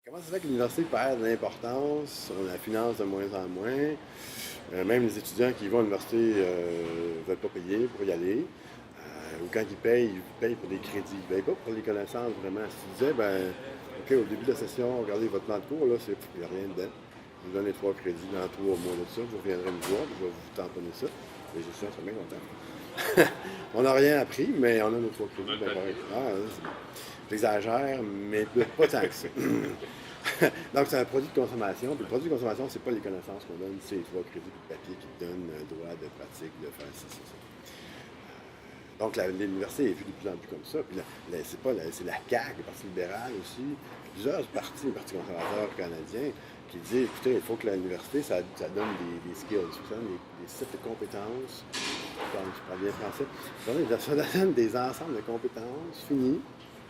Comment ça se fait que l'université perd de l'importance, on la finance de moins en moins, même les étudiants qui vont à l'université ne veulent pas payer pour y aller, ou quand ils payent pour des crédits, ils ne payent pas pour les connaissances vraiment. Si tu disais, ben, OK, au début de la session, regardez votre plan de cours, là, il n'y a rien dedans. Je vous donne les 3 crédits dans 3 mois de ça, vous reviendrez me voir, puis je vais vous tamponner ça. Les étudiants sont bien contents. On n'a rien appris, mais on a nos 3 crédits, ben correct. Ah, j'exagère, mais pas tant que ça. Donc, c'est un produit de consommation. Puis le produit de consommation, c'est pas les connaissances qu'on donne, c'est les 3 crédits de papier qui te donnent un droit de pratique, de faire ci, ça, ça. Donc, l'université est vue de plus en plus comme ça. Puis c'est la CAQ, le Parti libéral aussi, plusieurs partis, le Parti conservateur canadien, qui disent, écoutez, il faut que l'université, ça donne des skills, ça donne des sets de compétences. Je parle bien français. Ça donne des ensembles de compétences finis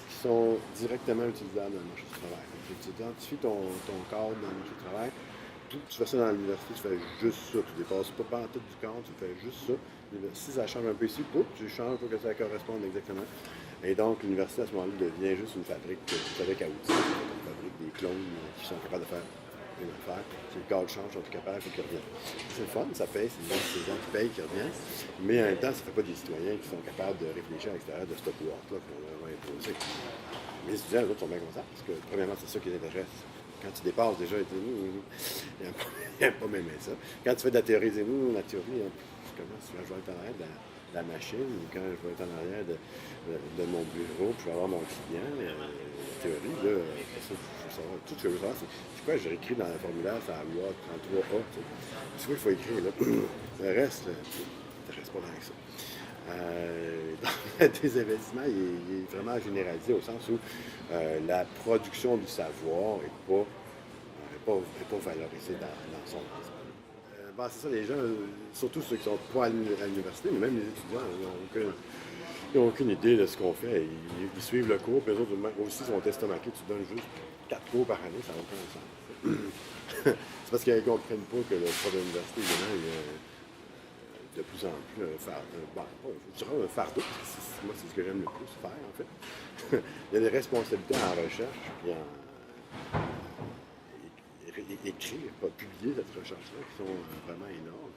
qui sont directement utilisables dans le marché du travail. Donc, tu identifies ton cadre dans le marché du travail. Tu fais ça dans l'université, tu fais juste ça. Tu ne dépasses pas en tout du cadre, tu fais juste ça. Si ça change un peu ici, tu changes pour que ça corresponde exactement. Et donc, l'université, à ce moment-là, devient juste une fabrique à outils, une fabrique des clones qui sont capables de faire une affaire. Si le cadre change, ils sont capables, il faut qu'ils reviennent. C'est le fun, ça paye, c'est les gens qui payent qui reviennent. Mais en même temps, ça ne fait pas des citoyens qui sont capables de réfléchir à l'extérieur de ce pouvoir-là qu'on leur a imposé. Les étudiants, les autres, sont bien contents parce que, premièrement, c'est ça qui les intéresse. Quand tu dépasses déjà, ils n'aiment pas même ça. Quand tu fais de la théorie, ils disent, la théorie, comment je vais être en arrière de la machine, ou quand je vais être en arrière de mon bureau, puis je vais avoir mon client, la théorie, là, ça, je veux savoir, tout ce que je veux savoir, c'est quoi, j'ai écrit dans le formulaire, c'est à loi 33A, c'est quoi qu'il faut écrire, là. Le reste, ça t'intéresse pas tant que ça. Le désinvestissement, il est vraiment généralisé au sens où la production du savoir n'est pas valorisée dans son ensemble. C'est ça, les gens, surtout ceux qui ne sont pas à l'université, mais même les étudiants, ils n'ont aucune idée de ce qu'on fait. Ils suivent le cours, puis les autres aussi sont estomaqués. Tu donnes juste 4 cours par année, ça n'a aucun sens. C'est parce qu'ils ne comprennent pas que le prof de l'université, évidemment, de plus en plus je dirais un fardeau, parce que moi, c'est ce que j'aime le plus faire, en fait. Il y a des responsabilités en recherche, puis écrire, publier cette recherche-là, qui sont vraiment énormes.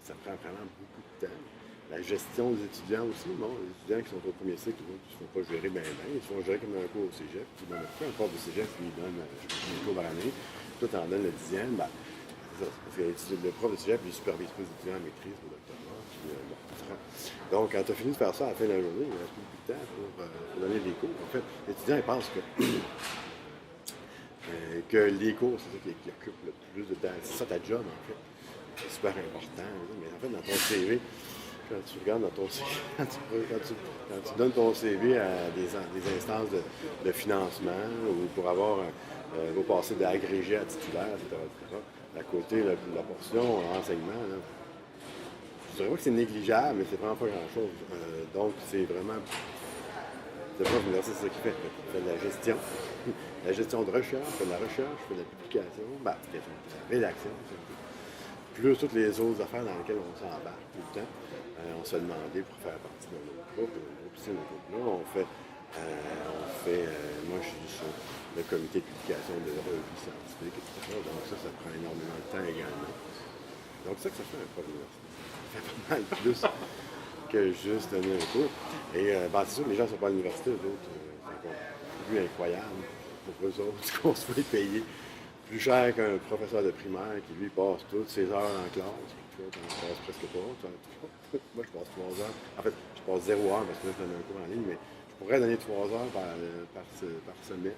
Ça prend vraiment beaucoup de temps. La gestion des étudiants aussi, bon, les étudiants qui sont au premier cycle, ils ne se font pas gérer bien, ils se font gérer comme un cours au cégep. Puis, pourquoi un cours de cégep, lui, il donne un cours par année, toi, tu en donnes le 10e, c'est ça, parce que le prof de cégep, il ne supervise pas les étudiants en maîtrise, au doctorat. Puis, donc, quand tu as fini de faire ça à la fin de la journée, il ne reste plus beaucoup de temps pour donner des cours. En fait, l'étudiant, il pense que les cours, c'est ça qui occupe le plus de temps. C'est ça ta job, en fait. C'est super important. Mais en fait, dans ton CV, quand tu regardes dans ton CV, quand tu donnes ton CV à des instances de financement ou pour passer d'agrégé à titulaire, etc., à côté, la portion enseignement, là, je dirais pas que c'est négligeable, mais c'est vraiment pas grand-chose. Donc, c'est vraiment. C'est pas l'université, c'est ça qu'il fait. Il fait de la gestion. La gestion de recherche, fait de la recherche, fait de la publication, fait de la rédaction. Plus toutes les autres affaires dans lesquelles on s'embarque tout le temps. On se demandait pour faire partie de notre groupe. C'est notre groupe-là. Moi, je suis sur le comité de publication de revues scientifiques, etc. Donc ça prend énormément de temps également. Donc ça fait un prof d'université. Ça fait pas mal plus que juste donner un cours. Et c'est sûr, les gens ne sont pas à l'université, eux autres, c'est encore plus incroyable pour eux autres qu'on se fait payer plus cher qu'un professeur de primaire qui, lui, passe toutes ses heures en classe. Toi, tu n'en passes presque pas. Moi, je passe 3 heures. En fait, je passe 0 heure parce que là, je donne un cours en ligne, mais je pourrais donner 3 heures par semaine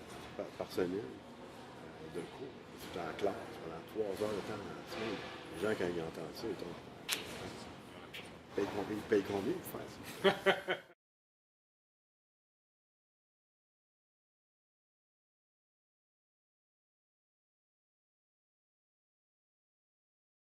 de cours. Je suis en classe pendant 3 heures de temps dans la semaine. Les gens, quand ils entendent ça, ils tombent. Ils payent combien pour faire ça?